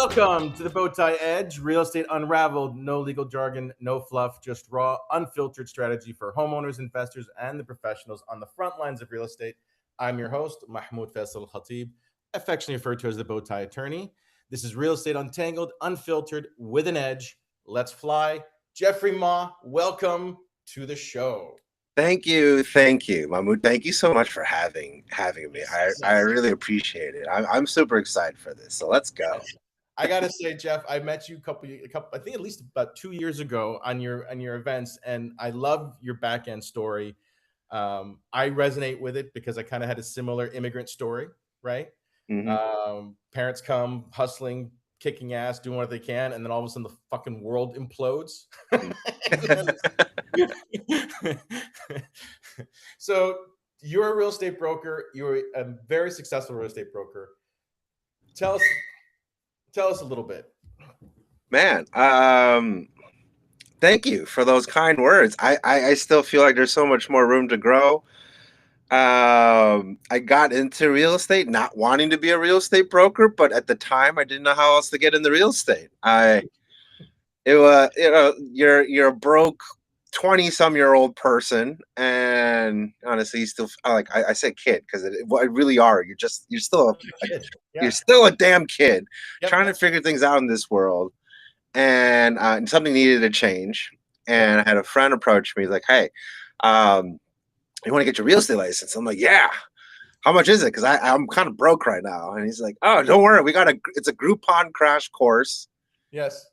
Welcome to the Bowtie Edge, real estate unraveled, no legal jargon, no fluff, just raw, unfiltered strategy for homeowners, investors, and the professionals on the front lines of real estate. I'm your host, Mahmoud Faisal Khatib, affectionately referred to as the Bowtie Attorney. This is real estate untangled, unfiltered, with an edge. Let's fly. Jeffrey Ma, welcome to the show. Thank you, Mahmoud. Thank you so much for having me. I really appreciate it. I'm super excited for this. So let's go. I gotta say, Jeff, I met you a couple, I think at least about 2 years ago on your events, and I love your back end story. I resonate with it because I kind of had a similar immigrant story, right? Mhm. Parents come hustling, kicking ass, doing what they can, and then all of a sudden the fucking world implodes. So you're a real estate broker. You're a very successful real estate broker. Tell us a little bit. Man, thank you for those kind words. I still feel like there's so much more room to grow. I got into real estate not wanting to be a real estate broker, but at the time I didn't know how else to get into real estate. It was, you're a broke 20-some-year-old person, and honestly, you still like I say kid because it really are. You're still you're still a damn kid trying to figure things out in this world, and something needed to change. And I had a friend approach me. He's like, "Hey, you want to get your real estate license?" I'm like, "Yeah." How much is it? Because I'm kind of broke right now. And he's like, "Oh, don't worry. It's a Groupon crash course." Yes.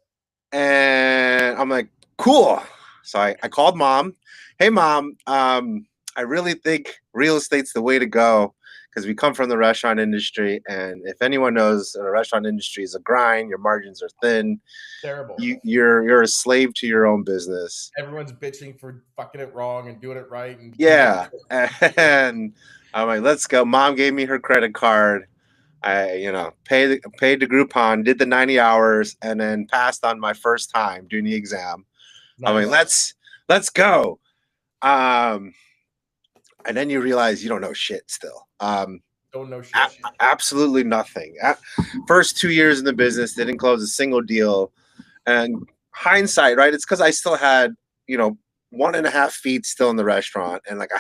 And I'm like, "Cool." So I called mom. "Hey, mom, I really think real estate's the way to go because we come from the restaurant industry. And if anyone knows, the restaurant industry is a grind. Your margins are thin. Terrible. You're a slave to your own business. Everyone's bitching for fucking it wrong and doing it right. And yeah." And I'm like, "Let's go." Mom gave me her credit card. I paid the Groupon, did the 90 hours, and then passed on my first time doing the exam. Nice. I'm like, let's go. And then you realize you don't know shit still. Don't know shit. Absolutely nothing. First 2 years in the business, didn't close a single deal. And hindsight, right? It's because I still had, 1.5 feet still in the restaurant and like a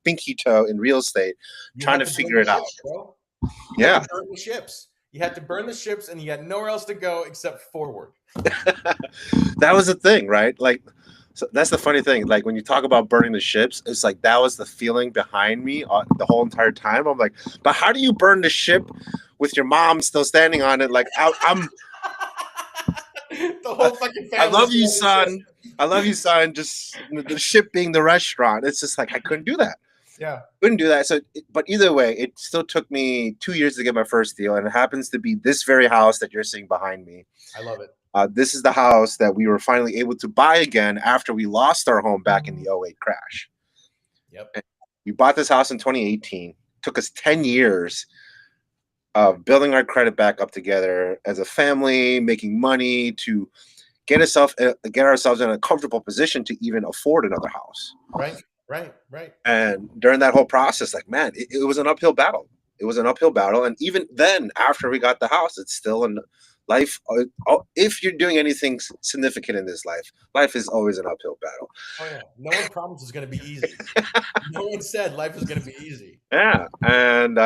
pinky toe in real estate, trying to figure it out. You had to burn the ships. You had to burn the ships, and you had nowhere else to go except forward. That was the thing, right? Like, so that's the funny thing. Like when you talk about burning the ships, it's like that was the feeling behind me the whole entire time. I'm like, but how do you burn the ship with your mom still standing on it? Like I'm the whole fucking family. I love you, son. I love you, son. Just the ship being the restaurant. It's just like I couldn't do that. Yeah. Couldn't do that. So, but either way, it still took me 2 years to get my first deal, and it happens to be this very house that you're seeing behind me. I love it. This is the house that we were finally able to buy again after we lost our home back in the 2008 crash. Yep. And we bought this house in 2018. It took us 10 years of building our credit back up together as a family, making money to get ourselves in a comfortable position to even afford another house. Right. And during that whole process, like, man, it was an uphill battle. It was an uphill battle. And even then, after we got the house, it's still in life. If you're doing anything significant in this life is always an uphill battle. Oh, yeah. No one promised it's going to be easy. No one said life is going to be easy. Yeah. And,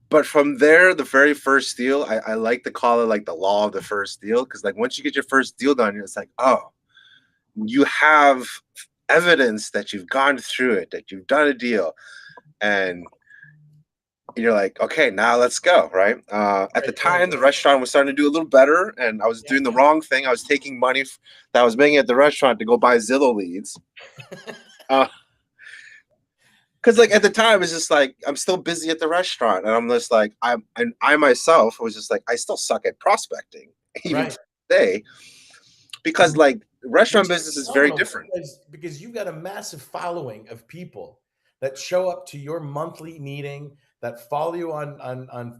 but from there, the very first deal, I like to call it like the law of the first deal. Because like once you get your first deal done, it's like, oh, you have evidence that you've gone through it, that you've done a deal, and you're like, okay, now let's go, right? At the time, the restaurant was starting to do a little better, and I was doing the wrong thing. I was taking money that I was making at the restaurant to go buy Zillow leads. Because like at the time, it's just like I'm still busy at the restaurant, and I'm just like I myself was just like I still suck at prospecting even today, because like restaurant business is very different. Because you've got a massive following of people that show up to your monthly meeting, that follow you on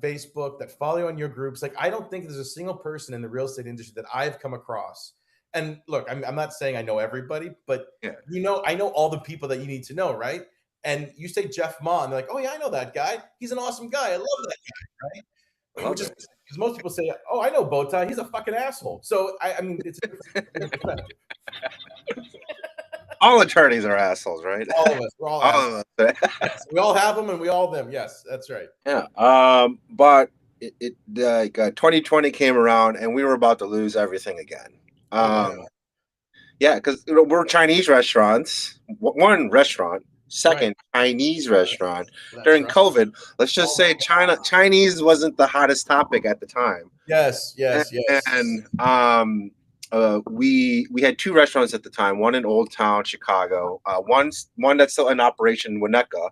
Facebook, that follow you on your groups. Like I don't think there's a single person in the real estate industry that I've come across. And look, I'm not saying I know everybody, but I know all the people that you need to know, right? And you say Jeff Ma, and they're like, "Oh yeah, I know that guy. He's an awesome guy. I love that guy." Right? Because most people say, "Oh, I know Bowtie. He's a fucking asshole." So I mean, it's a different perspective. All attorneys are assholes, right? All of us. We're all assholes. Yes, we all have them, and we all them. Yes, that's right. Yeah. But it 2020 came around, and we were about to lose everything again. Yeah, because we're Chinese restaurants. One restaurant. Second, Chinese restaurant. During COVID, let's just say Chinese wasn't the hottest topic at the time. Yes. And we had two restaurants at the time. One in Old Town, Chicago. One that's still in operation in Winnetka.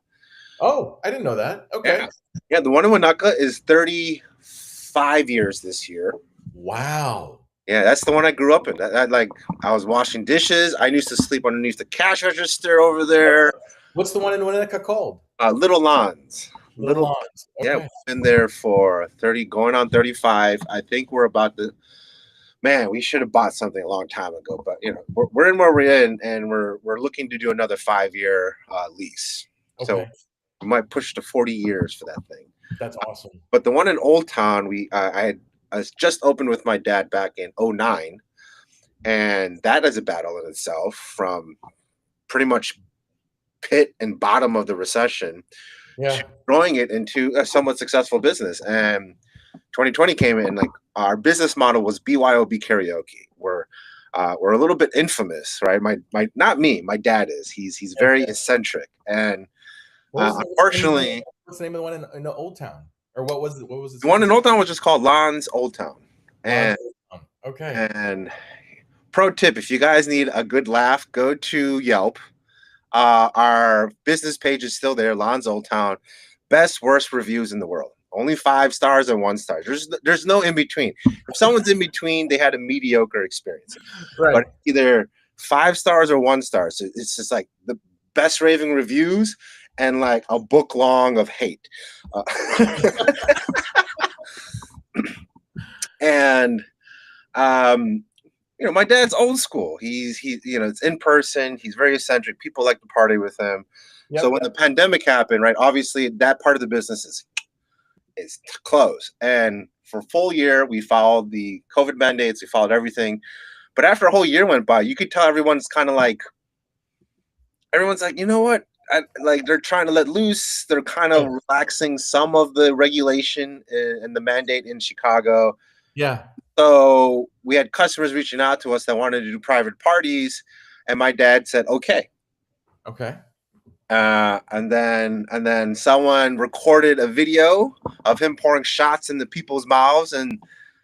Oh, I didn't know that. Okay. Yeah, the one in Winnetka is 35 years this year. Wow. Yeah, that's the one I grew up in. I was washing dishes. I used to sleep underneath the cash register over there. What's the one in Winnetka called? Little Lawns. Little Lawns. Okay. Yeah, we've been there for 30, going on 35. I think we're about to. Man, we should have bought something a long time ago, but we're in where we're in, and we're looking to do another 5-year lease. Okay. So we might push to 40 years for that thing. That's awesome. But the one in Old Town, I was just opened with my dad back in 2009, and that is a battle in itself, from pretty much pit and bottom of the recession to growing it into a somewhat successful business. And 2020 came in, like, our business model was BYOB karaoke. We're a little bit infamous, right? My not me, my dad is. He's very eccentric, and unfortunately, what's the name of the one in the Old Town? Or what was it? The one in Old Town was just called Lawns Old Town. And okay. And pro tip: if you guys need a good laugh, go to Yelp. Our business page is still there. Lawns Old Town. Best worst reviews in the world. Only 5 stars and 1 star. There's no in between. If someone's in between, they had a mediocre experience. Right. But either 5 stars or 1 star. So it's just like the best raving reviews and like a book long of hate. And my dad's old school. He's it's in person. He's very eccentric. People like to party with him. Yep. So when the pandemic happened, right, obviously that part of the business is closed. And for a full year, we followed the COVID mandates. We followed everything. But after a whole year went by, you could tell everyone's like, you know what? They're trying to let loose. They're kind of relaxing some of the regulation and the mandate in Chicago. Yeah. So we had customers reaching out to us that wanted to do private parties, and my dad said, "Okay." Okay. And then someone recorded a video of him pouring shots into people's mouths, and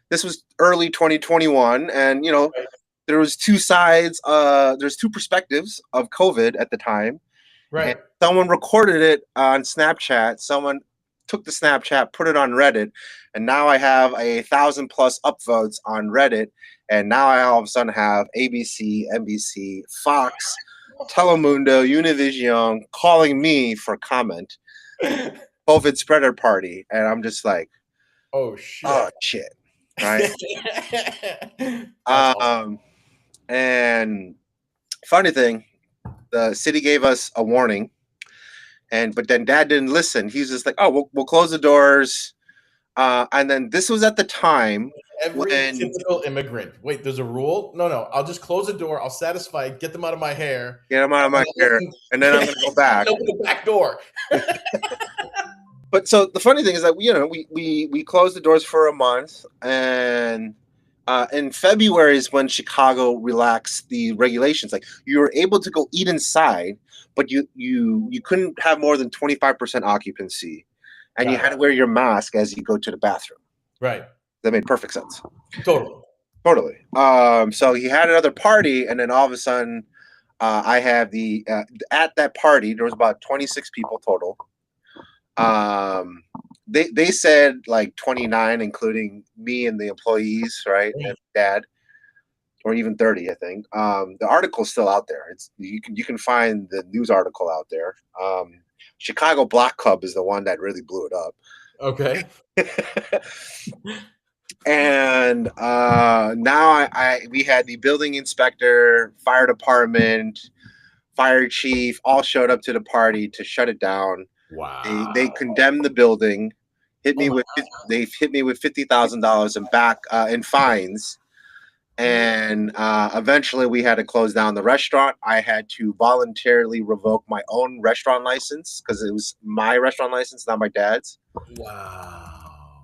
this was early 2021, and there was 2 sides. There's 2 perspectives of COVID at the time. Right. And someone recorded it on Snapchat. Someone took the Snapchat, put it on Reddit, and now I have 1,000+ upvotes on Reddit. And now I all of a sudden have ABC, NBC, Fox, Telemundo, Univision calling me for comment. COVID spreader party, and I'm just like, oh shit, right? Awesome. And funny thing, the city gave us a warning, but then Dad didn't listen. He's just like, "Oh, we'll close the doors." And then this was at the time every typical immigrant. Wait, there's a rule? No, I'll just close the door. I'll satisfy. Get them out of my hair. And then I'm gonna go back. Open the back door. But so the funny thing is that we closed the doors for a month, and in February is when Chicago relaxed the regulations. Like, you were able to go eat inside, but you couldn't have more than 25% occupancy, and you had to wear your mask as you go to the bathroom. Right. That made perfect sense. Totally. So he had another party, and then all of a sudden, I have at that party there was about 26 people total. They said like 29, including me and the employees, right? And Dad, or even 30, I think. The article's still out there. You can find the news article out there. Chicago Block Club is the one that really blew it up. Okay. And now we had the building inspector, fire department, fire chief all showed up to the party to shut it down. Wow. They condemned the building. hit me with they hit me with $50,000 in fines, and eventually we had to close down the restaurant. I had to voluntarily revoke my own restaurant license because it was my restaurant license, not my dad's. Wow.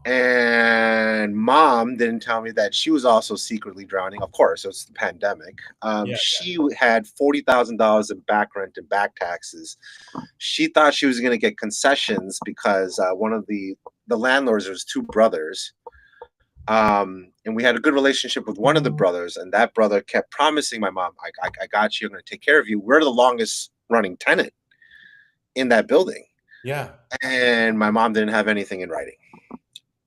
And mom didn't tell me that she was also secretly drowning. Of course, it's the pandemic. She had $40,000 in back rent and back taxes. She thought she was going to get concessions because one of the landlords, there was two brothers, and we had a good relationship with one of the brothers, and that brother kept promising my mom, I got you, I'm going to take care of you. We're the longest running tenant in that building. Yeah. And my mom didn't have anything in writing.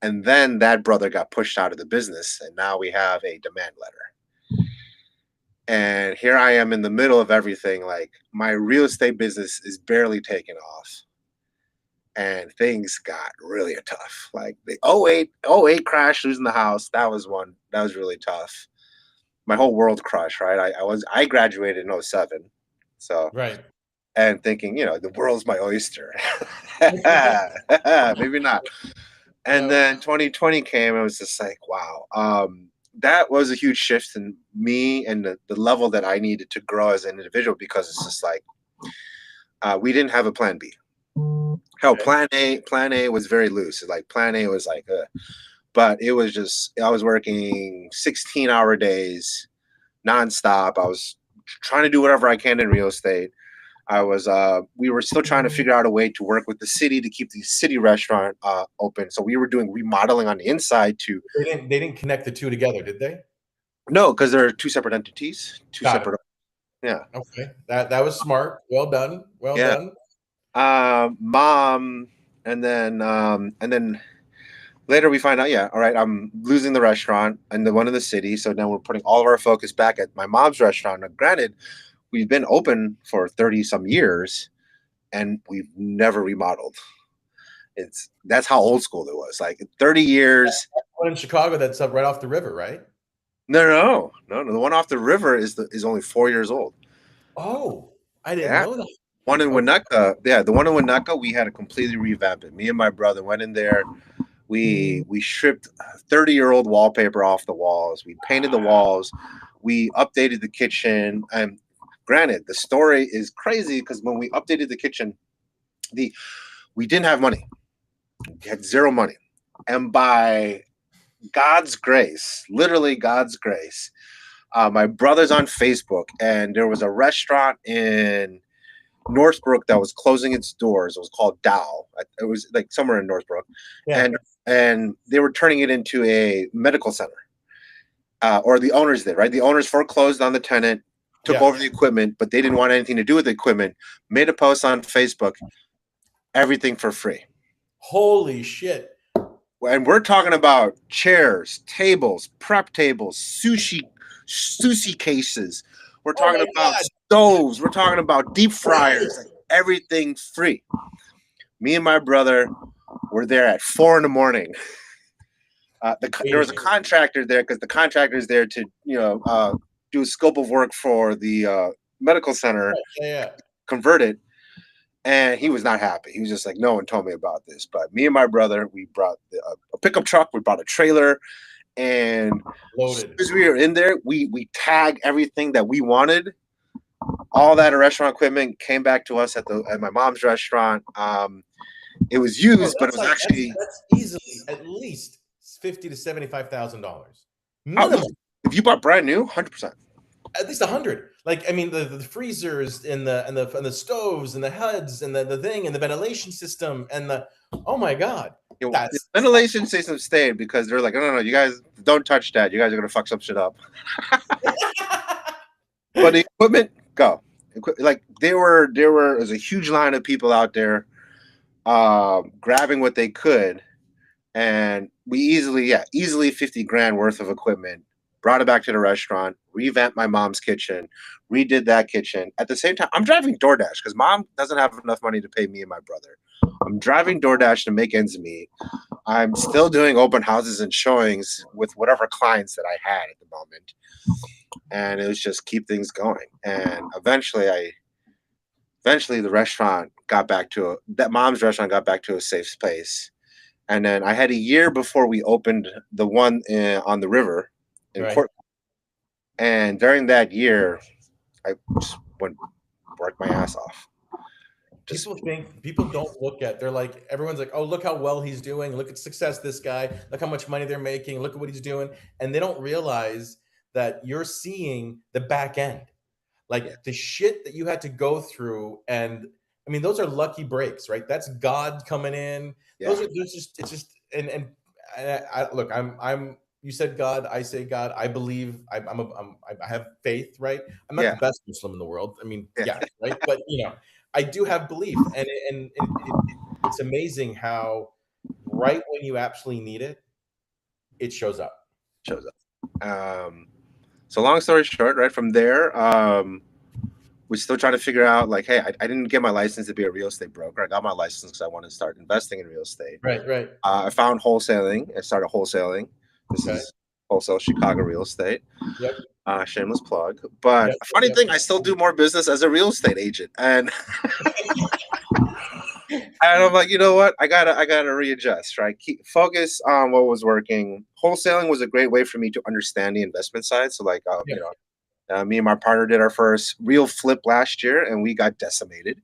And then that brother got pushed out of the business, and now we have a demand letter. And here I am in the middle of everything. Like, my real estate business is barely taking off. And things got really tough. Like the 08 crash, losing the house, that was one. That was really tough. My whole world crushed, right? I graduated in 07. So right. And thinking, the world's my oyster. Maybe not. And then 2020 came, and it was just like, wow. That was a huge shift in me and the level that I needed to grow as an individual, because it's just like we didn't have a plan B. Hell, plan A was very loose. Like plan A was like, but it was just, I was working 16-hour days nonstop. I was trying to do whatever I can in real estate. We were still trying to figure out a way to work with the city to keep the city restaurant open. So we were doing remodeling on the inside too. They didn't connect the two together, did they? No, because they're two separate entities. Yeah. Okay. That was smart. Well done. Well done. Mom, and then later we find out, all right, I'm losing the restaurant and the one in the city. So now we're putting all of our focus back at my mom's restaurant. Now, granted, we've been open for 30 some years and we've never remodeled. That's how old school it was. Like 30 years. One in Chicago that's up right off the river, right? No. The one off the river is only 4 years old. Oh, I didn't know that. One in Winnetka, the one in Winnetka, we had to completely revamp it. Me and my brother went in there. We stripped 30-year-old wallpaper off the walls. We painted the walls. We updated the kitchen. And granted, the story is crazy because when we updated the kitchen, we didn't have money. We had zero money. And by God's grace, literally God's grace, my brother's on Facebook, and there was a restaurant in Northbrook that was closing its doors. It was called Dow. It was like somewhere in Northbrook. Yeah. And they were turning it into a medical center. Or the owners did, right? The owners foreclosed on the tenant, took over the equipment, but they didn't want anything to do with the equipment. Made a post on Facebook, everything for free. Holy shit. And we're talking about chairs, tables, prep tables, sushi cases. We're talking about stoves. We're talking about deep fryers. Like everything free. Me and my brother were there at 4 a.m. There was a contractor there because the contractor is there to, do a scope of work for the medical center, convert it. And he was not happy. He was just like, no one told me about this. But me and my brother, we brought a pickup truck. We brought a trailer. And loaded. As we were in there, we tagged everything that we wanted. All that restaurant equipment came back to us at my mom's restaurant. It was used, but it was actually that's easily at least $50,000 to $75,000 minimum. If you bought brand new, 100%. At least 100. Like, I mean, the freezers and the stoves and the HUDs and the thing and the ventilation system and oh my God. The ventilation system stayed because they're like, no, you guys don't touch that. You guys are gonna fuck some shit up. But the equipment, go. Like there was a huge line of people out there grabbing what they could, and we easily $50,000 worth of equipment. Brought it back to the restaurant, revamped my mom's kitchen, redid that kitchen. At the same time, I'm driving DoorDash because mom doesn't have enough money to pay me and my brother. I'm driving DoorDash to make ends meet. I'm still doing open houses and showings with whatever clients that I had at the moment. And it was just keep things going. And eventually the restaurant got back to mom's restaurant got back to a safe space. And then I had a year before we opened the one on the river in Right. Court. And during that year, I just went worked my ass off. Just People don't look at, they're like, everyone's like, oh, look how well he's doing. Look at success, this guy. Look how much money they're making. Look at what he's doing. And they don't realize that you're seeing the back end, yeah, like the shit that you had to go through. And I mean, those are lucky breaks, right? That's God coming in. yeah, There's just, it's just, look, you said God, I say God. I believe I have faith, right? I'm not yeah, the best Muslim in the world. I mean, yeah. yeah, right. But I do have belief, and it's amazing how right when you absolutely need it, it shows up. Shows up. So long story short, right from there, we still trying to figure out like, hey, I didn't get my license to be a real estate broker. I got my license because I wanted to start investing in real estate. Right, right. I found wholesaling. I started wholesaling. This Okay. is wholesale Chicago real estate. Yep. Shameless plug. But Yep. funny Yep. thing, I still do more business as a real estate agent. And I'm like, you know what? I gotta readjust, right? Keep focus on what was working. Wholesaling was a great way for me to understand the investment side. So like, Yep. me and my partner did our first real flip last year, and we got decimated.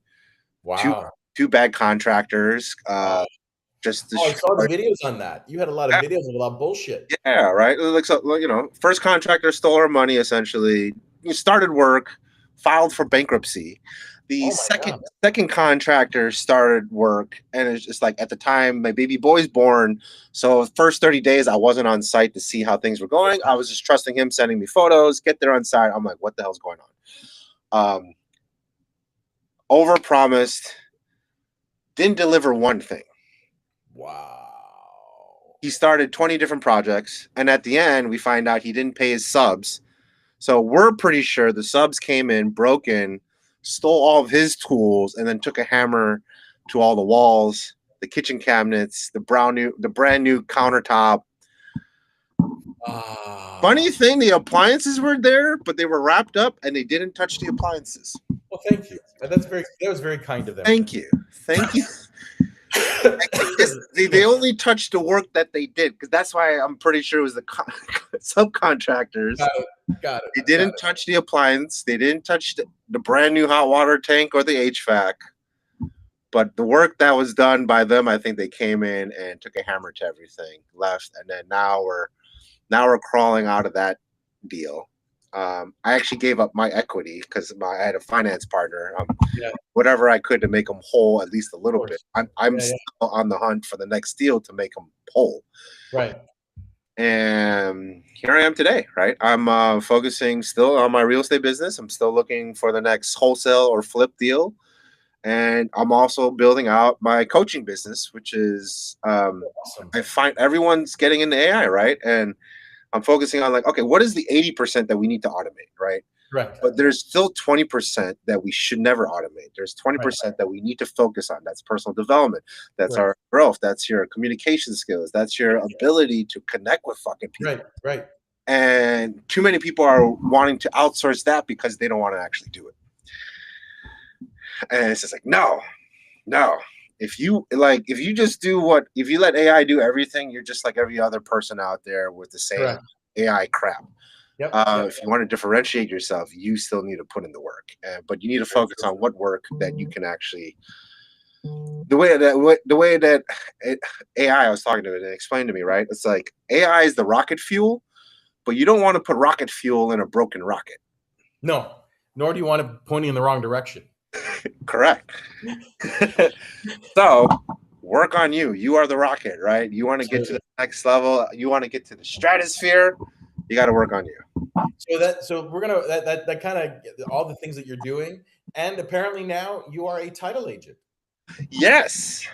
Two Wow. two bad contractors. Oh, Just I saw the destroyed. videos on that. You had a lot of videos of a lot of bullshit. Yeah, right. Like so, first contractor stole our money. Essentially, you started work, filed for bankruptcy. The Oh my second God. second contractor started work, and it's just like at the time my baby boy's born. So first 30 days I wasn't on site to see how things were going. I was just trusting him, sending me photos. Get there on site. I'm like, what the hell's going on? Over promised, didn't deliver one thing. Wow. He started 20 different projects, and at the end we find out he didn't pay his subs. So we're pretty sure the subs came in broken, stole all of his tools, and then took a hammer to all the walls, the kitchen cabinets, the brand new countertop. Funny thing, the appliances were there, but they were wrapped up and they didn't touch the appliances. Well, thank you. That was very kind of them. Thank you. They only touched the work that they did, because that's why I'm pretty sure it was the subcontractors. Got it. They didn't touch the appliance. They didn't touch the brand new hot water tank or the HVAC. But the work that was done by them, I think they came in and took a hammer to everything, left, and then now we're crawling out of that deal. I actually gave up my equity because I had a finance partner. Whatever I could to make them whole, at least a little bit. I'm still on the hunt for the next deal to make them whole. Right. And here I am today, right? I'm focusing still on my real estate business. I'm still looking for the next wholesale or flip deal. And I'm also building out my coaching business, which is Awesome. I find everyone's getting into AI, right? And I'm focusing on like, okay, what is the 80% that we need to automate, right? Right. But there's still 20% that we should never automate. There's 20% that we need to focus on. That's personal development. That's our growth. That's your communication skills. That's your ability to connect with fucking people. Right. And too many people are wanting to outsource that because they don't want to actually do it. And it's just like, no. If you just if you let AI do everything, you're just like every other person out there with the same AI crap. Yep. If you want to differentiate yourself, you still need to put in the work, but you need to focus on what work that you can actually. The way that AI, I was talking to it and explained to me, right? It's like AI is the rocket fuel, but you don't want to put rocket fuel in a broken rocket. No, nor do you want it pointing in the wrong direction. Correct. So work on you. You are the rocket, right? You want to get to the next level. You want to get to the stratosphere. You got to work on you. So we're gonna that kind of all the things that you're doing, and apparently now you are a title agent. Yes.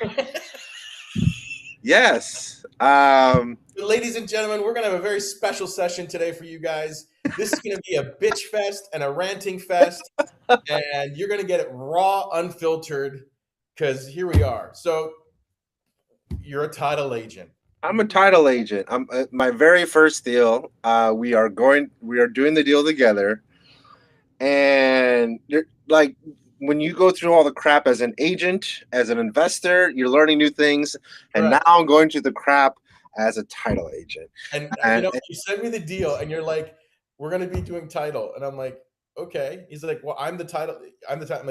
Yes. Ladies and gentlemen, we're gonna have a very special session today for you guys. This is gonna be a bitch fest and a ranting fest, and you're gonna get it raw, unfiltered, because here we are. So you're a title agent. I'm a title agent. I'm my very first deal. We are doing the deal together, and like when you go through all the crap as an agent, as an investor, you're learning new things. And now I'm going through the crap as a title agent. And you sent me the deal, and you're like, "We're going to be doing title," and I'm like, "Okay." He's like, "Well, I'm the title. I'm the title."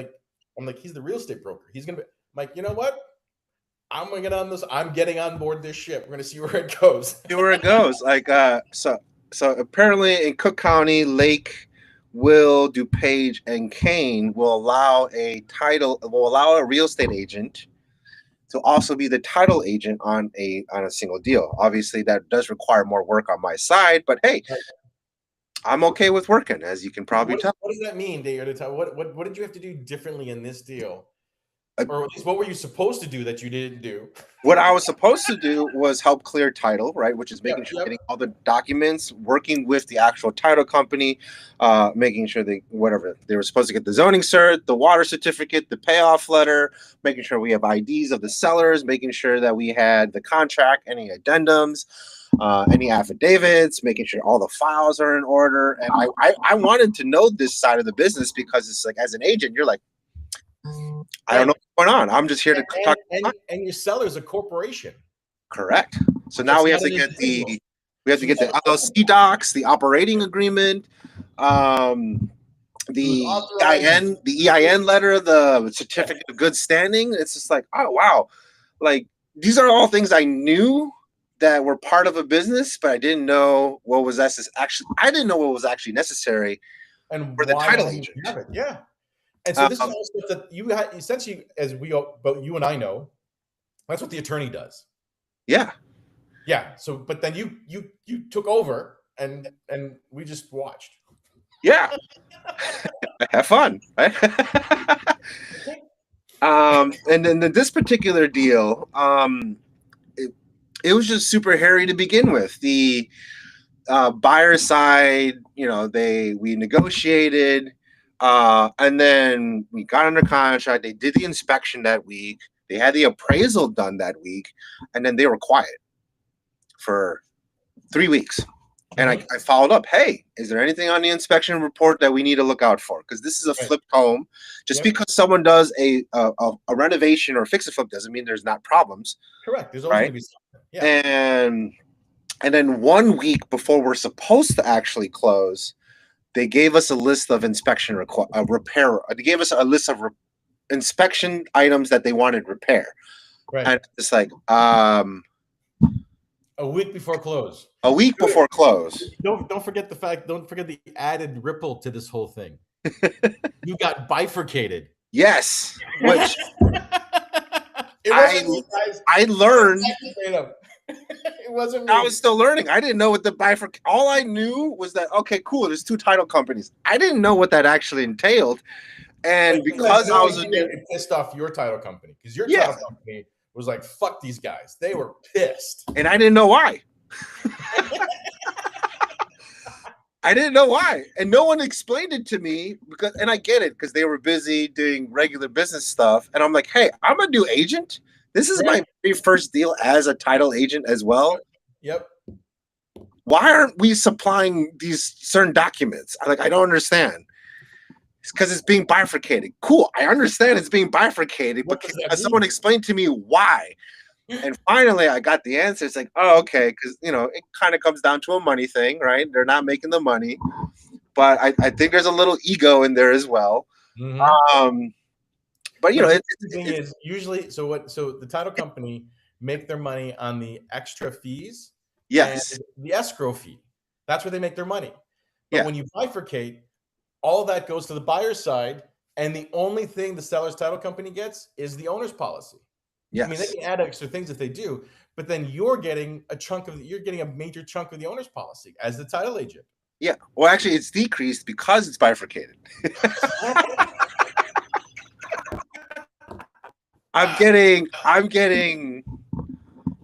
I'm like, "He's the real estate broker. He's going to be." I'm like, "You know what? I'm going to get on this. I'm getting on board this ship. We're going to see where it goes." See where it goes. Like, so apparently in Cook County, Lake, Will, DuPage, and Kane will allow a real estate agent to also be the title agent on a single deal. Obviously, that does require more work on my side, but hey, I'm okay with working, as you can probably tell. What does that mean, Dave? What did you have to do differently in this deal? Or at least what were you supposed to do that you didn't do? What I was supposed to do was help clear title, right? Which is making sure getting all the documents, working with the actual title company, making sure they were supposed to get the zoning cert, the water certificate, the payoff letter, making sure we have IDs of the sellers, making sure that we had the contract, any addendums, any affidavits, making sure all the files are in order. And I wanted to know this side of the business because it's like, as an agent, you're like, I don't know what's going on. I'm just here to talk. And your seller's a corporation. Correct. So now we have to get the LLC docs, the operating agreement, the EIN letter, the certificate of good standing. It's just like, oh wow, like these are all things I knew that were part of a business, but I didn't know what was actually necessary for the title agent. Yeah. And so this is all stuff that you had essentially, both you and I know, that's what the attorney does. Yeah. Yeah. So, but then you took over and we just watched. Yeah. Have fun. Right? And then this particular deal, it was just super hairy to begin with. The buyer side, we negotiated. And then we got under contract. They did the inspection that week. They had the appraisal done that week. And then they were quiet for 3 weeks. And I followed up. Hey, is there anything on the inspection report that we need to look out for? Because this is a flipped home. Just because someone does a renovation or fix a flip doesn't mean there's not problems. Correct. There's always going to be something. Yeah. And then 1 week before we're supposed to actually close, they gave us a list of inspection repair. They gave us a list of inspection items that they wanted repair. Right. And it's like a week before close. A week before close. Don't forget the added ripple to this whole thing. You got bifurcated. Yes. Which I learned. It wasn't me. I was still learning. I didn't know what the bifurcation. All I knew was that cool. There's 2 title companies. I didn't know what that actually entailed, and because I was pissed off your title company because your title company was like, "Fuck these guys." They were pissed, and I didn't know why. I didn't know why, and no one explained it to me and I get it because they were busy doing regular business stuff, and I'm like, "Hey, I'm a new agent. This is my very first deal as a title agent as well." Yep. Why aren't we supplying these certain documents? I don't understand. It's because it's being bifurcated. Cool. I understand it's being bifurcated, but someone explained to me why. And finally I got the answer. It's like, oh, okay. Because, it kind of comes down to a money thing, right? They're not making the money, but I think there's a little ego in there as well. Mm-hmm. But the thing is usually so the title company make their money on the extra fees, and the escrow fee. That's where they make their money. But when you bifurcate, all that goes to the buyer's side, and the only thing the seller's title company gets is the owner's policy. Yes. I mean, they can add extra things if they do, but then you're getting a major chunk of the owner's policy as the title agent. Yeah. Well, actually, it's decreased because it's bifurcated. I'm getting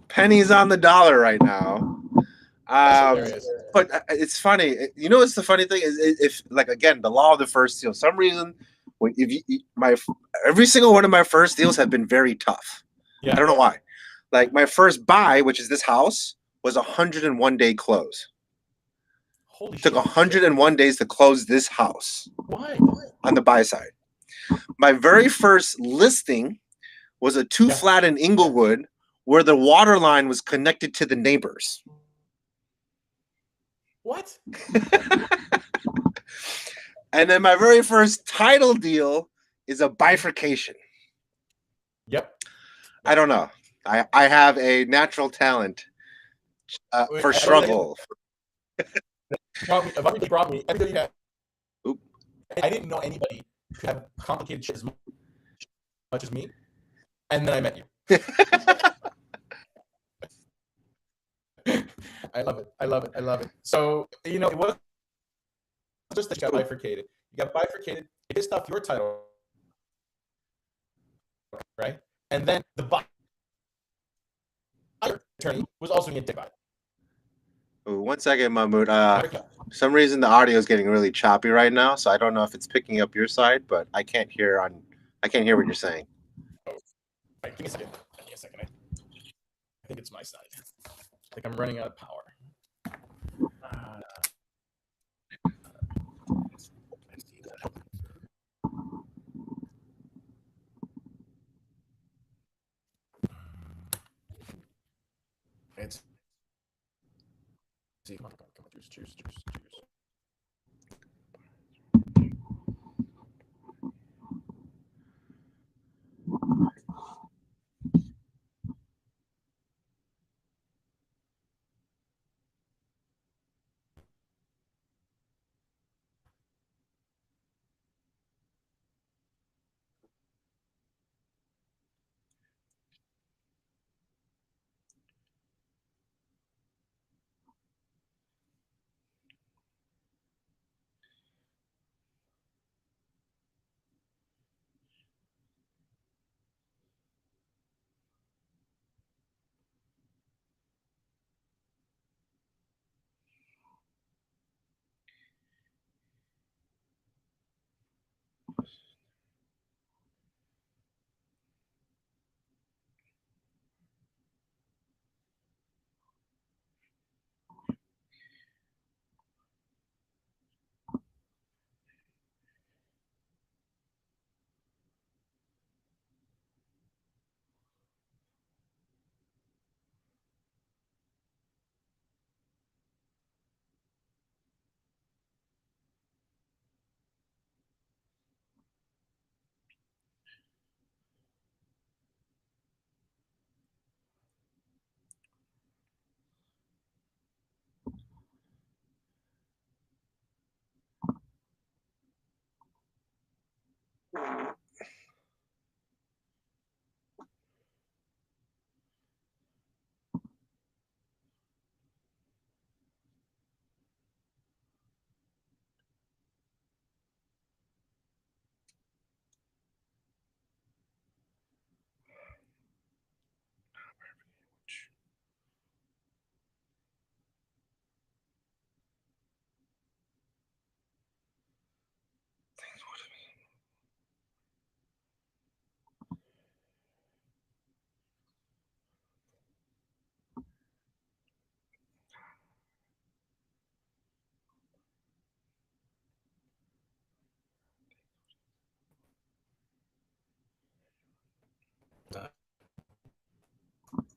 pennies on the dollar right now. But it's funny. What's the funny thing is if again, the law of the first deal, some reason every single one of my first deals have been very tough. Yeah. I don't know why. Like my first buy, which is this house, was 101 day close. It took 101 days to close this house. Why? On the buy side. My very first listing was a two flat in Inglewood where the water line was connected to the neighbors. What? And then my very first title deal is a bifurcation. Yep. I don't know. I have a natural talent for struggle. Brought me. I didn't know anybody could have complicated shit as much as me, and then I met you. I love it. So, it was just that you got bifurcated. You pissed off your title, right? And then the buyer attorney was also getting dick by it. Ooh, 1 second, Mahmoud. For some reason, the audio is getting really choppy right now, so I don't know if it's picking up your side, but I can't hear what you're saying. Oh, right, give me a second. I think it's my side. I think I'm running out of power. Come on, juice.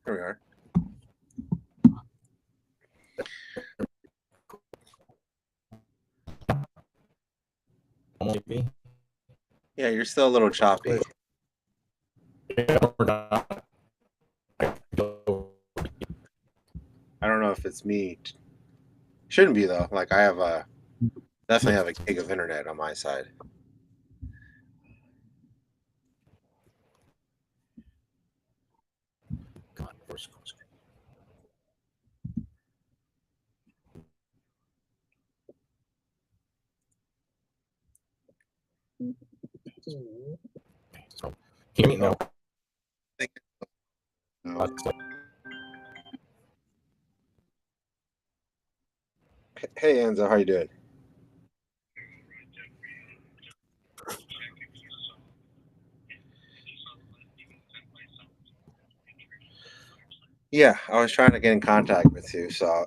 Here we are. Yeah, you're still a little choppy. I don't know if it's me. Shouldn't be though. Like I definitely have a gig of internet on my side. Can you hear me now? Hey Enzo, how you doing? Yeah, I was trying to get in contact with you. So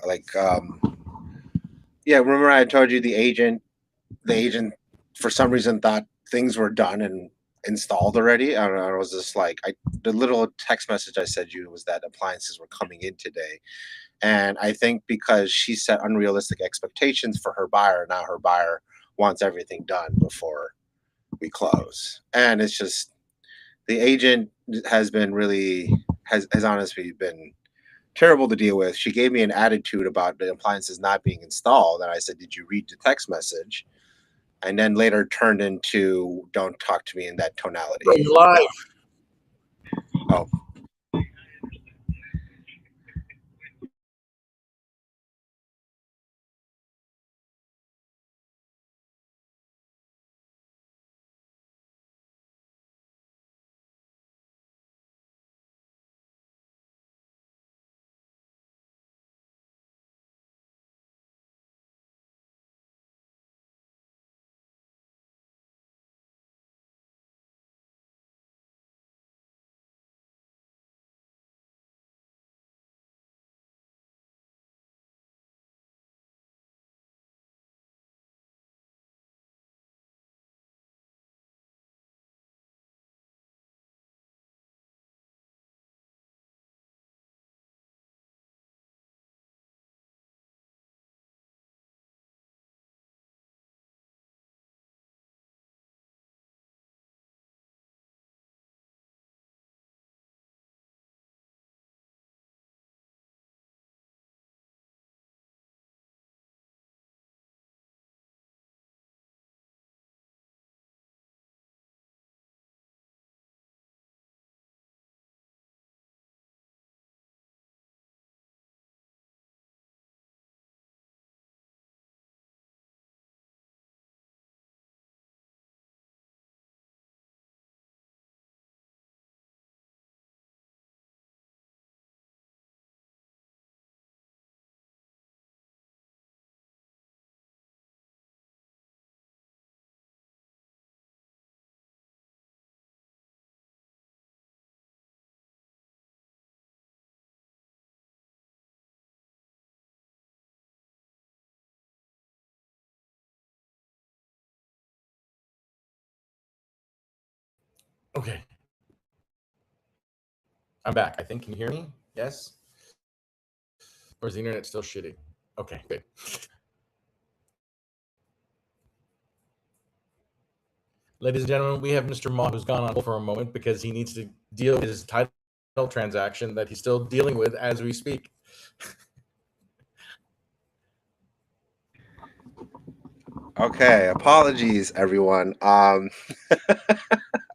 yeah, remember I told you the agent for some reason thought things were done and installed already. I was just like, the little text message I sent you was that appliances were coming in today. And I think because she set unrealistic expectations for her buyer, now her buyer wants everything done before we close. And it's just, the agent has been really, has honestly been terrible to deal with. She gave me an attitude about the appliances not being installed. And I said, did you read the text message? And then later turned into, don't talk to me in that tonality. Bro, you live. Oh. Okay. I'm back. I think. Can you hear me? Yes? Or is the internet still shitty? Okay, good. Ladies and gentlemen, we have Mr. Ma, who's gone on hold for a moment because he needs to deal with his title transaction that he's still dealing with as we speak. Okay, apologies, everyone.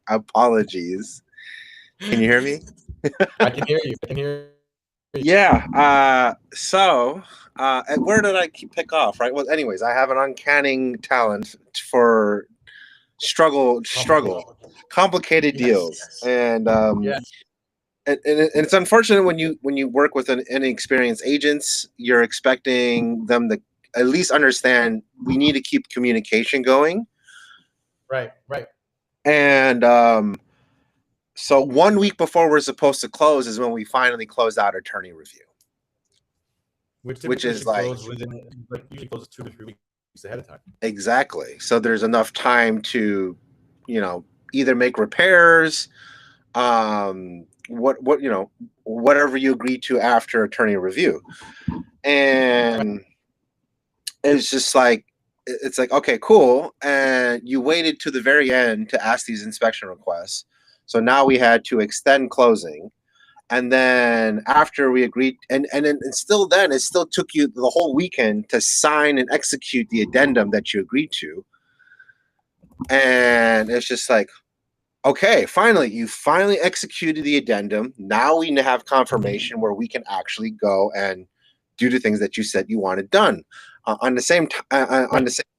Apologies. Can you hear me? I can hear you. I can hear you. Yeah. So, where did I pick off? Right. Well, anyways, I have an uncanny talent for complicated deals, Yes. and Yes. and it's unfortunate when you work with an inexperienced agents, you're expecting them to at least understand we need to keep communication going. Right. Right. And so 1 week before we're supposed to close is when we finally close out attorney review, which is like close within, like, usually closes 2 to 3 weeks ahead of time. exactly. So there's enough time to, either make repairs, whatever you agree to after attorney review. And it's just like, it's like, okay, cool. And you waited to the very end to ask these inspection requests. So now we had to extend closing. And then after we agreed, and still then, it still took you the whole weekend to sign and execute the addendum that you agreed to. And it's just like, okay, you finally executed the addendum. Now we have confirmation where we can actually go and do the things that you said you wanted done. On the same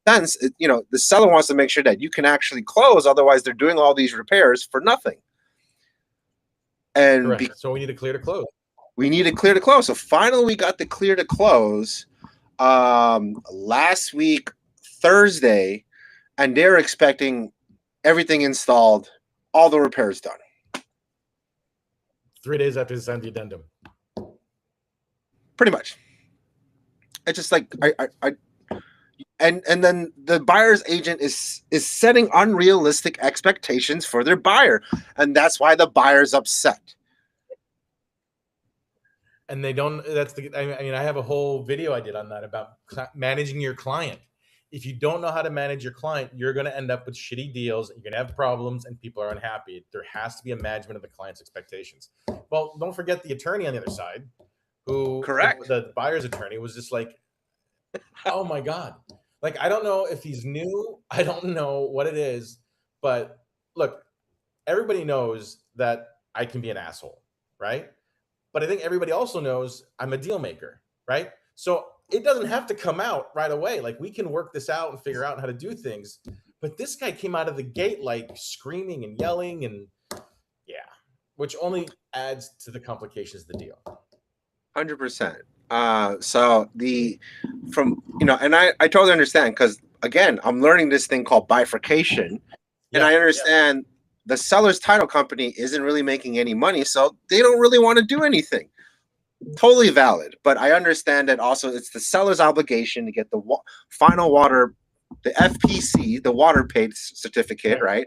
sense, the seller wants to make sure that you can actually close. Otherwise, they're doing all these repairs for nothing. And so we need to clear to close. We need to clear to close. So finally, we got the clear to close last week, Thursday, and they're expecting everything installed, all the repairs done. 3 days after they signed the addendum. Pretty much. It's just like and then the buyer's agent is setting unrealistic expectations for their buyer, and that's why the buyer's upset. And they don't. That's the. I mean, I have a whole video I did on that about managing your client. If you don't know how to manage your client, you're going to end up with shitty deals. You're going to have problems, and people are unhappy. There has to be a management of the client's expectations. Well, don't forget the attorney on the other side, who Correct. The buyer's attorney was just like, oh my God. Like, I don't know if he's new. I don't know what it is. But look, everybody knows that I can be an asshole, right? But I think everybody also knows I'm a deal maker, right? So it doesn't have to come out right away. Like, we can work this out and figure out how to do things. But this guy came out of the gate like screaming and yelling, and yeah, which only adds to the complications of the deal. 100%. So and I totally understand, because again, I'm learning this thing called bifurcation, and I understand the seller's title company isn't really making any money, so they don't really want to do anything. Totally valid. But I understand that also it's the seller's obligation to get the final water, the FPC, the water paid certificate, right?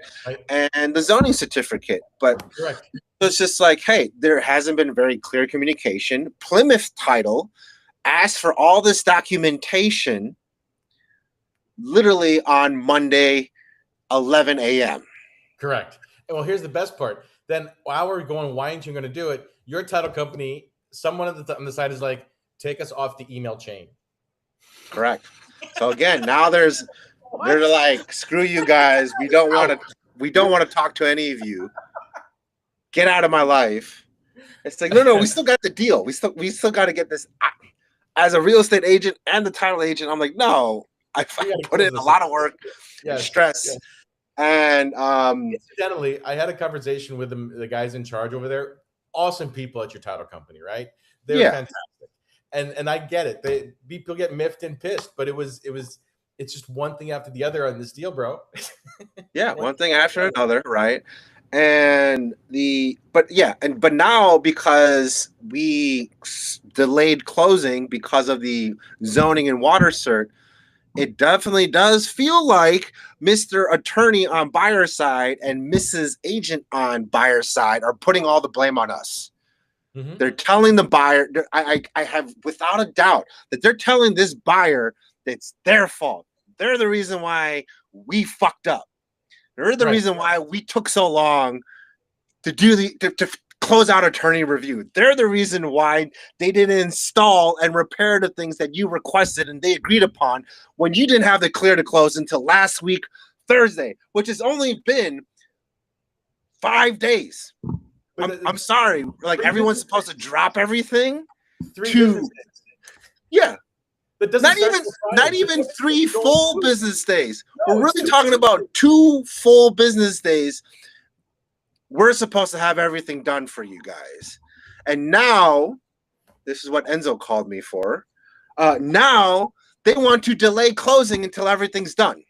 And the zoning certificate. But it's just like, hey, there hasn't been very clear communication. Plymouth Title asked for all this documentation literally on Monday, 11 a.m. Correct. And well, here's the best part. Then while we're going, why aren't you going to do it? Your title company, someone on the side is like, take us off the email chain. Correct. So again, now they're like, screw you guys. We don't want to talk to any of you. Get out of my life. It's like, no, we still got the deal. We still got to get this. As a real estate agent and the title agent, I'm like, no, I put in a lot of work and stress. Yes. And incidentally, I had a conversation with the guys in charge over there. Awesome people at your title company, right? They're fantastic. And I get it. People get miffed and pissed, but it's just one thing after the other on this deal, bro. One thing after another, right? But now, because we delayed closing because of the zoning and water cert, it definitely does feel like Mr. Attorney on buyer side and Mrs. Agent on buyer side are putting all the blame on us. Mm-hmm. They're telling the buyer, I have without a doubt that they're telling this buyer that it's their fault. They're the reason why we fucked up. They're the reason why we took so long to do to close out attorney review. They're the reason why they didn't install and repair the things that you requested and they agreed upon when you didn't have the clear to close until last week, Thursday, which has only been 5 days. I'm sorry. Like, everyone's supposed to drop everything. 3 business days. Yeah. Not even 3 full business days. We're really talking about 2 full business days. We're supposed to have everything done for you guys. And now, this is what Enzo called me for. Now they want to delay closing until everything's done.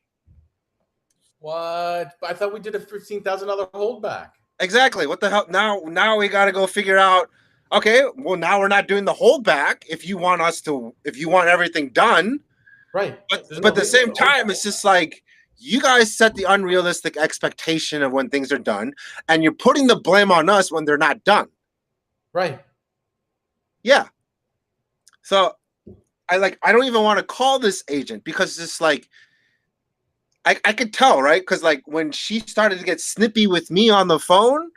What? I thought we did a $15,000 holdback. Exactly. What the hell? Now we got to go figure out. Okay, well, now we're not doing the holdback. If you want everything done, right? But at the same time, it's just like, you guys set the unrealistic expectation of when things are done, and you're putting the blame on us when they're not done. Right. Yeah. So I don't even want to call this agent, because it's like, I could tell, right? Because like when she started to get snippy with me on the phone,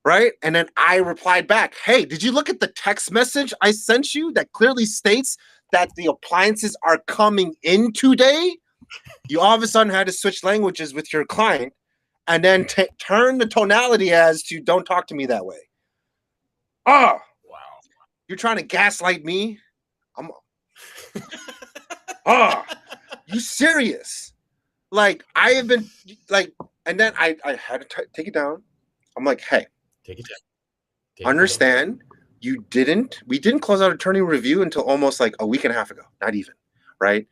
right? And then I replied back, hey, did you look at the text message I sent you that clearly states that the appliances are coming in today? You all of a sudden had to switch languages with your client and then turn the tonality as to, don't talk to me that way. Oh, wow. You're trying to gaslight me? You serious? Like, I have been like, and then I had to take it down. I'm like, hey, take it down. Understand, we didn't close out attorney review until almost like a week and a half ago. Not even, right?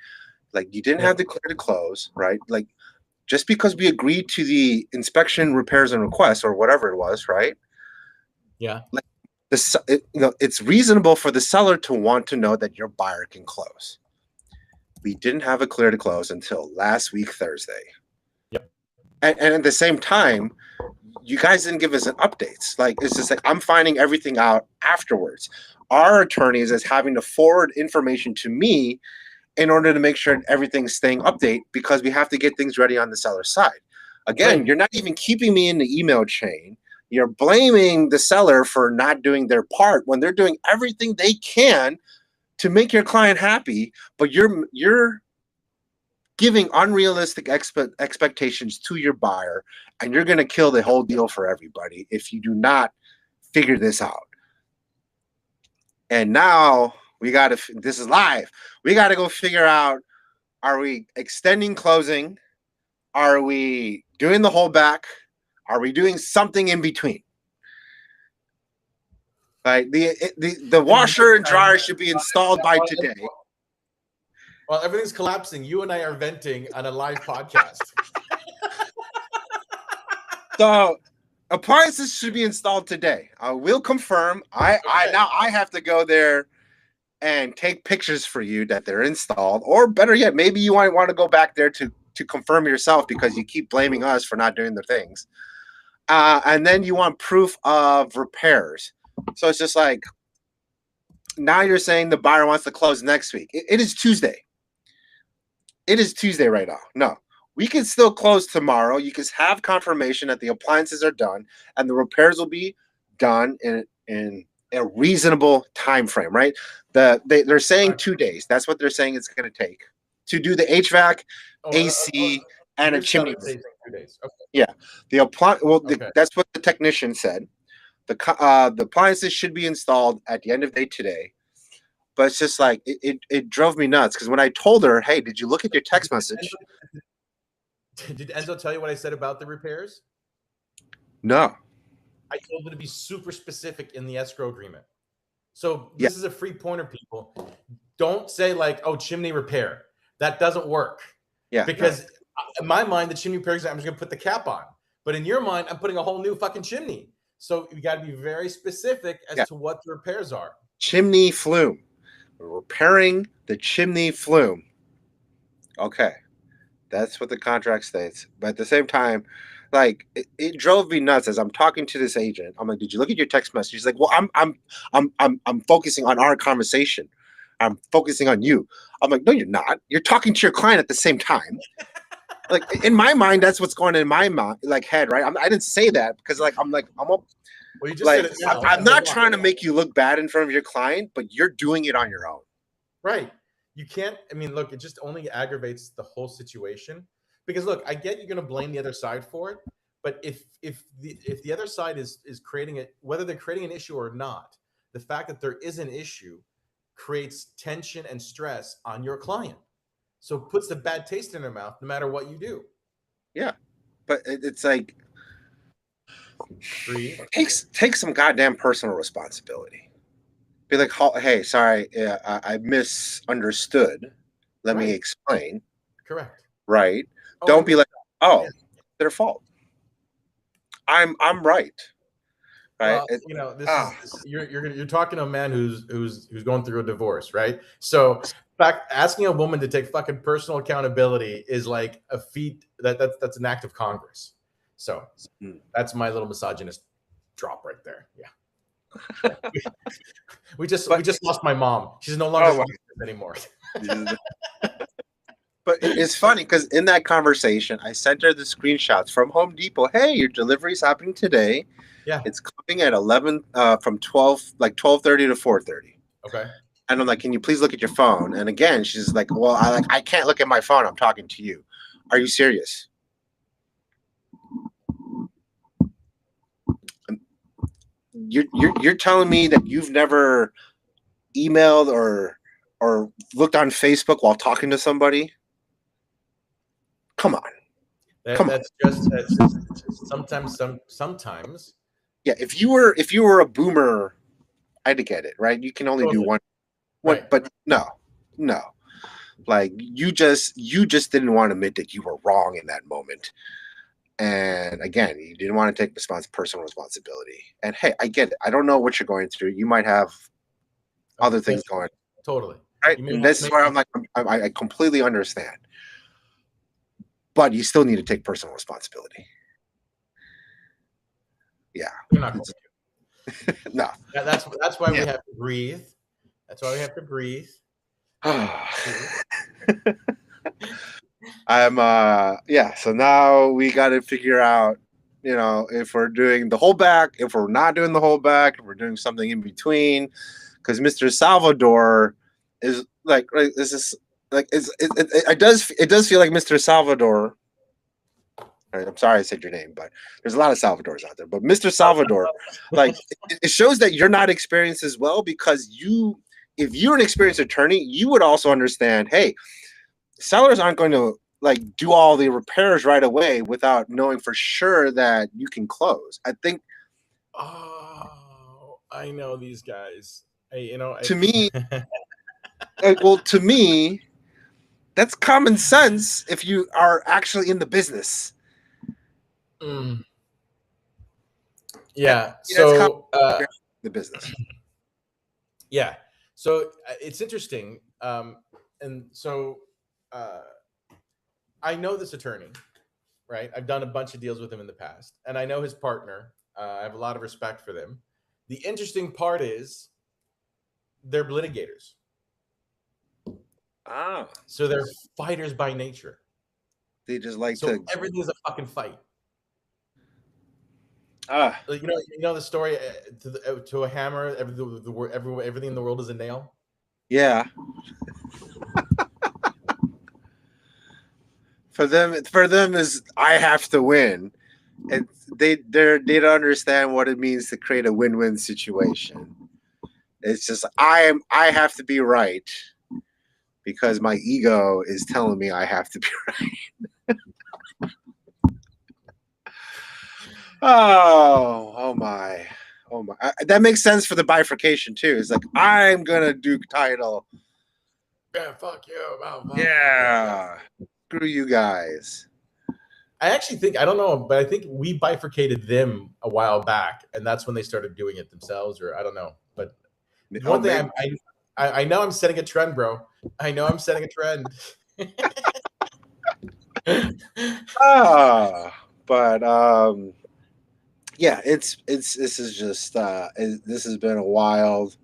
Like, you didn't have the clear to close, right? Like, just because we agreed to the inspection, repairs, and requests, or whatever it was, right? Yeah. Like, it's reasonable for the seller to want to know that your buyer can close. we didn't have a clear to close until last week, Thursday. Yep. And at the same time, you guys didn't give us an updates. Like, it's just like I'm finding everything out afterwards. Our attorney is having to forward information to me in order to make sure everything's staying update because we have to get things ready on the seller's side. Again, Right. You're not even keeping me in the email chain. You're blaming the seller for not doing their part when they're doing everything they can to make your client happy, but you're giving unrealistic expectations to your buyer, and you're going to kill the whole deal for everybody if you do not figure this out. And now we got to, this is live. We got to go figure out, are we extending closing? Are we doing the holdback? Are we doing something in between? Like the washer and dryer should be installed by today. While everything's collapsing, you and I are venting on a live podcast. So appliances should be installed today. I will confirm. I have to go there and take pictures for you that they're installed, or better yet, maybe you might want to go back there to confirm yourself because you keep blaming us for not doing the things. And then you want proof of repairs. So it's just like, now you're saying the buyer wants to close next week. It is Tuesday. It is Tuesday right now. No, we can still close tomorrow. You can have confirmation that the appliances are done and the repairs will be done in a reasonable time frame, right? They're saying 2 days. That's what they're saying it's going to take to do the HVAC, AC, and a chimney. 2 days. Okay. Yeah, that's what the technician said. The appliances should be installed at the end of the day today. But it's just like it drove me nuts because when I told her, "Hey, did you look at your text message?" Did Enzo tell you what I said about the repairs? No. I told him to be super specific in the escrow agreement. So this is a free pointer, people. Don't say like, "Oh, chimney repair." That doesn't work. Yeah. Because in my mind, the chimney repair, I'm just gonna put the cap on. But in your mind, I'm putting a whole new fucking chimney. So you got to be very specific as to what the repairs are. Chimney flume. We're repairing the chimney flume. Okay. That's what the contract states. But at the same time, like it drove me nuts as I'm talking to this agent. I'm like, "Did you look at your text message?" He's like, "Well, I'm focusing on our conversation. I'm focusing on you." I'm like, "No, you're not. You're talking to your client at the same time." Like in my mind, that's what's going on in my mind, like head, right? I didn't say that because well, you just said it now. I'm not trying to make you look bad in front of your client, but you're doing it on your own. Right. You can't, I mean, look, it just only aggravates the whole situation. Because look, I get you're going to blame the other side for it, but if the other side is creating it, whether they're creating an issue or not, the fact that there is an issue creates tension and stress on your client. So it puts the bad taste in their mouth no matter what you do. Yeah. But it's like, Breathe. Take some goddamn personal responsibility. Be like, "Hey, sorry, I misunderstood. Let me explain." Correct. Right? Don't be like, "Oh, their fault. I'm right." Right? Well, you're talking to a man who's going through a divorce, right? So, in fact, asking a woman to take fucking personal accountability is like a feat that's an act of Congress. So that's my little misogynist drop right there. Yeah. we just lost my mom. She's no longer anymore. But it's funny because in that conversation, I sent her the screenshots from Home Depot. "Hey, your delivery's happening today. Yeah, it's coming at 11 from 12:30 to 4:30." Okay. And I'm like, "Can you please look at your phone?" And again, she's like, "Well, I can't look at my phone. I'm talking to you. Are you serious?" You're telling me that you've never emailed or looked on Facebook while talking to somebody? Come on. That's just sometimes. Yeah, if you were a boomer, I'd get it, right? You can only do one, right. But no. Like you just didn't want to admit that you were wrong in that moment. And again, you didn't want to take personal responsibility. And hey, I get it. I don't know what you're going through. You might have other things going. Totally. Right? You may And not this is make- where I'm like, I completely understand. But you still need to take personal responsibility. Yeah. You're not going to. No. That's why we Yeah. have to breathe. That's why we have to breathe. So now we got to figure out, if we're doing the whole back, if we're not doing the whole back, if we're doing something in between, because Mr. Salvador is like, right, this is like, it does feel like Mr. Salvador. Right, I'm sorry I said your name, but there's a lot of Salvadors out there. But Mr. Salvador, like, it shows that you're not experienced as well, because if you're an experienced attorney, you would also understand, hey, sellers aren't going to like do all the repairs right away without knowing for sure that you can close. I think. Oh, I know these guys. To me, that's common sense if you are actually in the business. Yeah. So the business. Yeah. So it's interesting. And so I know this attorney, right? I've done a bunch of deals with him in the past, and I know his partner. I have a lot of respect for them. The interesting part is they're litigators. So they're fighters by nature. They just like everything is a fucking fight. Like, you know the story, to a hammer, everything in the world is a nail. Yeah. For them is I have to win, and they don't understand what it means to create a win-win situation. It's just I have to be right because my ego is telling me I have to be right. Oh my. That makes sense for the bifurcation too. It's like, I'm gonna do title. Yeah, fuck you. Yeah. Screw you guys. I actually think, I don't know, but I think we bifurcated them a while back, and that's when they started doing it themselves, or I don't know. But one thing I know I'm setting a trend, bro. I know I'm setting a trend. Yeah, this is just this has been a wild,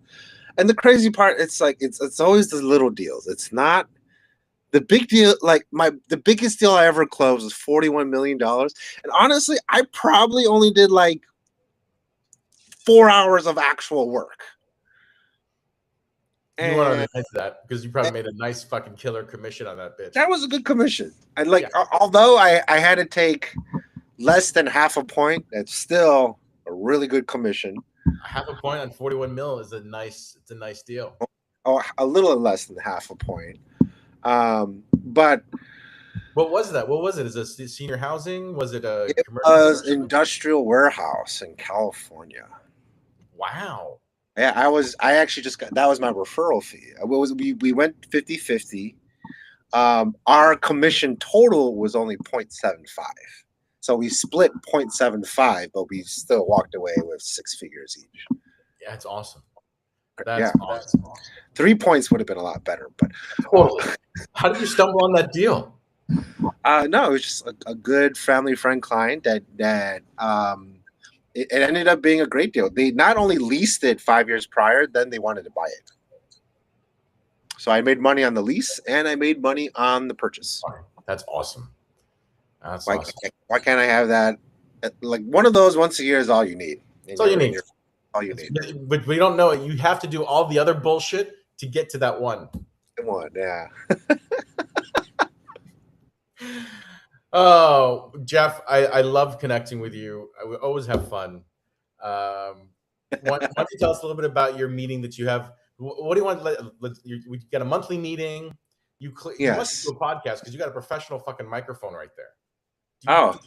and the crazy part, it's like it's always the little deals. It's not the big deal. Like the biggest deal I ever closed was $41 million, and honestly, I probably only did like 4 hours of actual work. You want to admit that because you probably made a nice fucking killer commission on that bitch. That was a good commission. Although I had to take less than half a point, that's still a really good commission. Half a point on 41 mil is a nice deal. Oh, a little less than half a point. But what was that? What was it? Is it senior housing? Was it a commercial? It was industrial warehouse in California. Wow. Yeah, I actually just got, that was my referral fee. We went 50-50. Our commission total was only 0.75. So we split 0.75, but we still walked away with 6 figures each. Yeah, it's awesome. That's awesome. 3 points would have been a lot better, but totally. How did you stumble on that deal? No, it was just a good family friend client that it ended up being a great deal. They not only leased it 5 years prior, then they wanted to buy it. So I made money on the lease and I made money on the purchase. That's awesome. Why can't I have that? Like one of those once a year is all you need. That's all you need. All you need. But we don't know it. You have to do all the other bullshit to get to that one. Yeah. Oh, Jeff, I love connecting with you. I always have fun. Why don't you tell us a little bit about your meeting that you have? What do you want? We got a monthly meeting. You must do a podcast because you got a professional fucking microphone right there.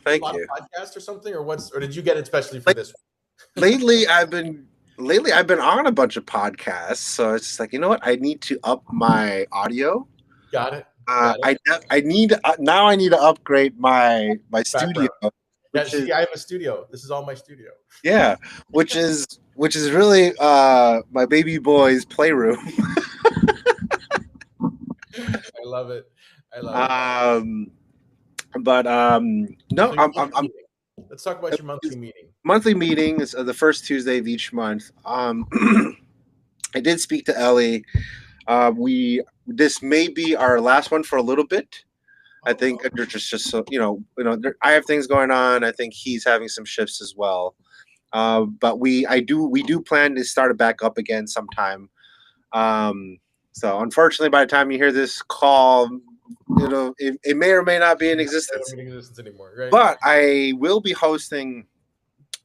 Thank you. Podcast or something, or did you get it especially for this one? Lately, I've been on a bunch of podcasts, so it's just like, you know what? I need to up my audio. Got it. I need to upgrade my studio. Yeah, I have a studio. This is all my studio. Yeah, which is really my baby boy's playroom. love it. I love it. But no, So your monthly meeting. Let's talk about your monthly meeting. Monthly meeting is the first Tuesday of each month. I did speak to Ellie. This may be our last one for a little bit. I think there's just so I have things going on. I think he's having some shifts as well. But we do plan to start it back up again sometime. So unfortunately, by the time you hear this call, it may or may not be in existence. Not in existence anymore, right? But I will be hosting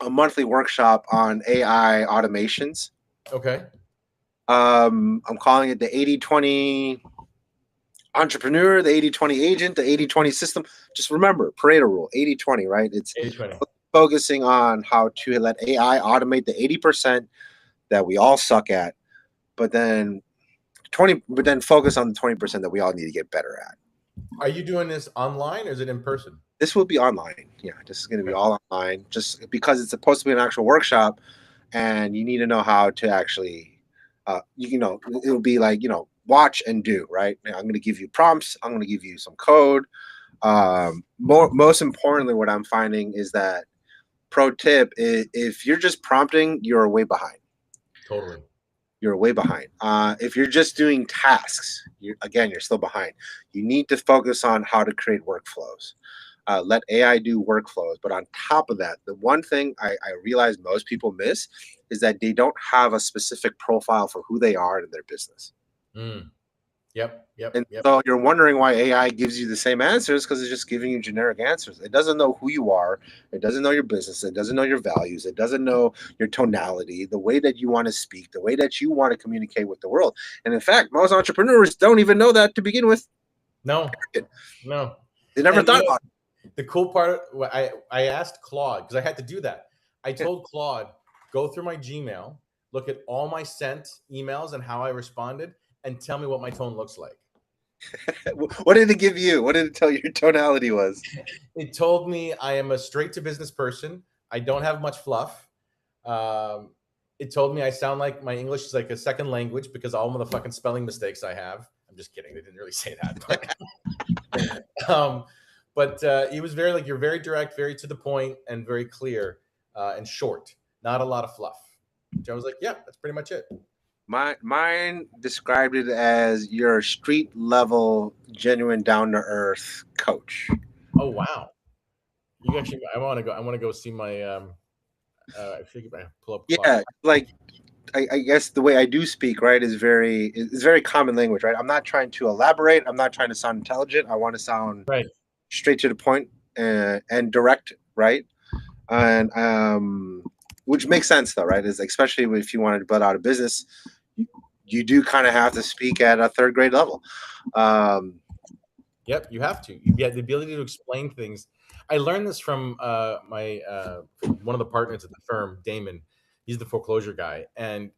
a monthly workshop on AI automations. Okay. I'm calling it the 80-20 entrepreneur, the 80-20 agent, the 80-20 system. Just remember, Pareto rule, 80-20, right? It's 80-20. Focusing on how to let AI automate the 80% that we all suck at, but then focus on the 20% that we all need to get better at. Are you doing this online or is it in person? This will be online. Yeah, this is going to be all online just because it's supposed to be an actual workshop and you need to know how to actually, it'll be like, watch and do, right? I'm going to give you prompts. I'm going to give you some code. Most importantly, what I'm finding is that pro tip is if you're just prompting, you're way behind. Totally. You're way behind. If you're just doing tasks, you're still behind. You need to focus on how to create workflows. Let AI do workflows. But on top of that, the one thing I realize most people miss is that they don't have a specific profile for who they are in their business. Yep. So you're wondering why AI gives you the same answers because it's just giving you generic answers. It doesn't know who you are. It doesn't know your business. It doesn't know your values. It doesn't know your tonality, the way that you want to speak, the way that you want to communicate with the world. And in fact, most entrepreneurs don't even know that to begin with. No. They never thought about it. The cool part, I asked Claude because I had to do that. I told Claude, go through my Gmail, look at all my sent emails and how I responded, and tell me what my tone looks like. What did it give you? What did it tell you your tonality was? It told me I am a straight to business person. I don't have much fluff. It told me I sound like my English is like a second language because all of the fucking spelling mistakes I have. I'm just kidding. They didn't really say that. But he was very you're very direct, very to the point, and very clear and short. Not a lot of fluff. Which I was like, yeah, that's pretty much it. Mine described it as your street level, genuine, down to earth coach. Oh wow! You actually, I want to go see my. I think I pull up. Yeah, I guess the way I do speak, right, is very common language, right? I'm not trying to elaborate. I'm not trying to sound intelligent. I want to sound straight to the point and direct, right? And which makes sense though, right? Is especially if you wanted to build out a business, you do kind of have to speak at a third grade level. Yep, you have to. You get the ability to explain things. I learned this from my one of the partners at the firm, Damon. He's the foreclosure guy, and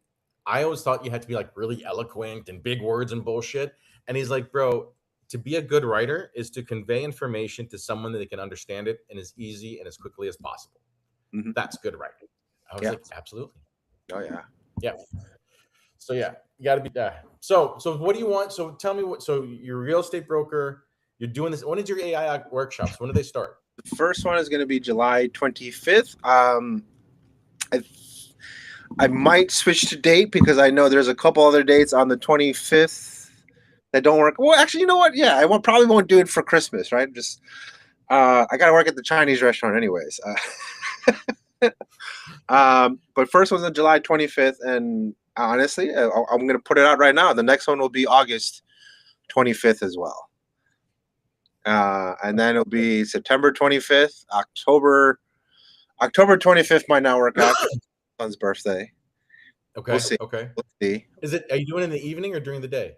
I always thought you had to be really eloquent and big words and bullshit. And he's like, bro, to be a good writer is to convey information to someone that they can understand it and as easy and as quickly as possible. Mm-hmm. That's good writing. I was like, absolutely. Oh yeah. Yeah. So yeah, you got to be that. So what do you want? So tell me so you're a real estate broker. You're doing this. When is your AI workshops? When do they start? The first one is going to be July 25th. I might switch to date because I know there's a couple other dates on the 25th that don't work. Well, actually, you know what? Yeah, I probably won't do it for Christmas, right? Just I got to work at the Chinese restaurant anyways. But first one's on July 25th, and honestly, I'm going to put it out right now. The next one will be August 25th as well. And then it'll be September 25th, October 25th might not work out. Son's birthday. Okay. We'll see. Okay. We'll see. Are you doing it in the evening or during the day?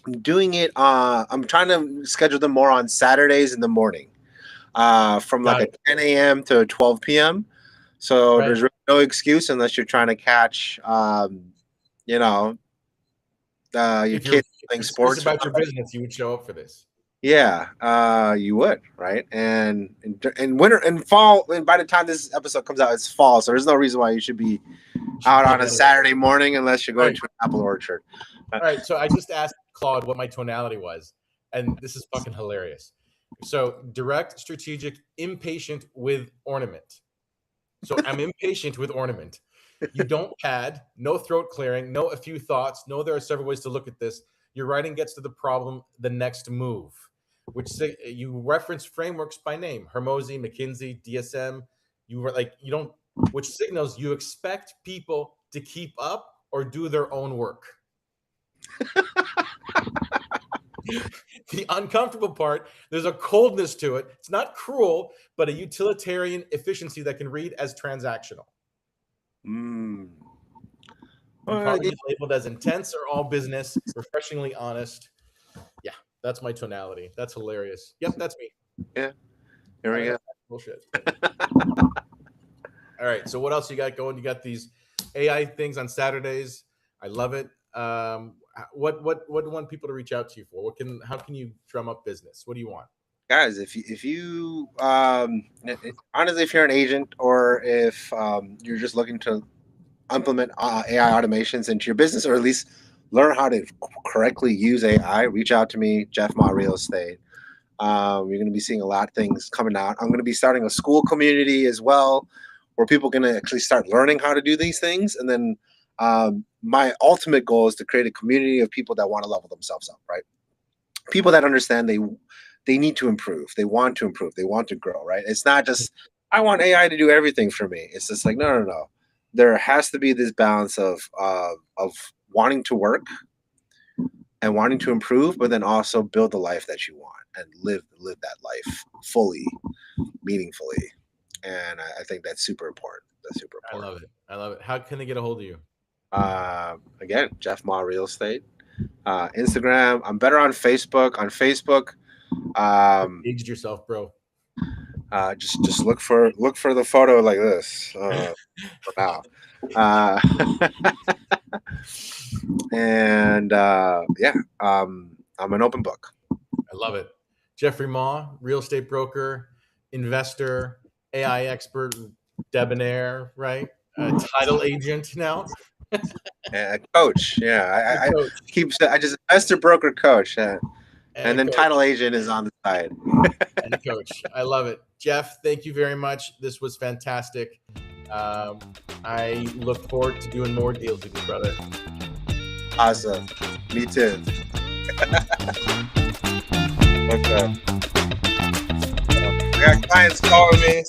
I'm doing it. I'm trying to schedule them more on Saturdays in the morning, from a 10 a.m. to 12 p.m. So there's really no excuse unless you're trying to catch, your kids playing sports. If it's about your business, you would show up for this. Yeah, you would, right? And winter and fall, and by the time this episode comes out, it's fall, so there's no reason why you should be out on a Saturday morning unless you're going to an apple orchard. All right, so I just asked Claude what my tonality was, and this is fucking hilarious. So direct, strategic, impatient with ornament. So I'm impatient with ornament. You don't pad, no throat clearing, no a few thoughts, no there are several ways to look at this. Your writing gets to the problem, the next move, which you reference frameworks by name, Hermosi, McKinsey, DSM. You were like, you don't, which signals you expect people to keep up or do their own work. The uncomfortable part, there's a coldness to it. It's not cruel, but a utilitarian efficiency that can read as transactional. You probably get labeled as intense or all business, refreshingly honest. Yeah, that's my tonality. That's hilarious. Yep, that's me. Yeah, here we go. Bullshit. All right, so what else you got going? You got these AI things on Saturdays. I love it. What do you want people to reach out to you for? How can you drum up business? What do you want? Guys, if you honestly, if you're an agent or if you're just looking to implement AI automations into your business, or at least learn how to correctly use AI, reach out to me, Jeff Ma Real Estate. You're going to be seeing a lot of things coming out. I'm going to be starting a school community as well, where people are going to actually start learning how to do these things. And then my ultimate goal is to create a community of people that want to level themselves up, right? People that understand they need to improve. They want to improve. They want to grow, right? It's not just, I want AI to do everything for me. It's just like, no. There has to be this balance of wanting to work and wanting to improve, but then also build the life that you want and live that life fully, meaningfully. And I think that's super important. That's super important. I love it. How can they get a hold of you? Again, Jeff Ma Real Estate. Instagram. I'm better on Facebook. On Facebook, aged yourself, bro. Just look for the photo like this for now. And I'm an open book. I love it. Jeffrey Ma, real estate broker, investor, AI expert, debonair, right? Title agent now. Coach. Yeah, I just investor, broker, coach. And then coach. Title agent is on the side. And coach. I love it. Jeff, thank you very much. This was fantastic. I look forward to doing more deals with you, brother. Awesome. Me too. Okay. I got clients calling me.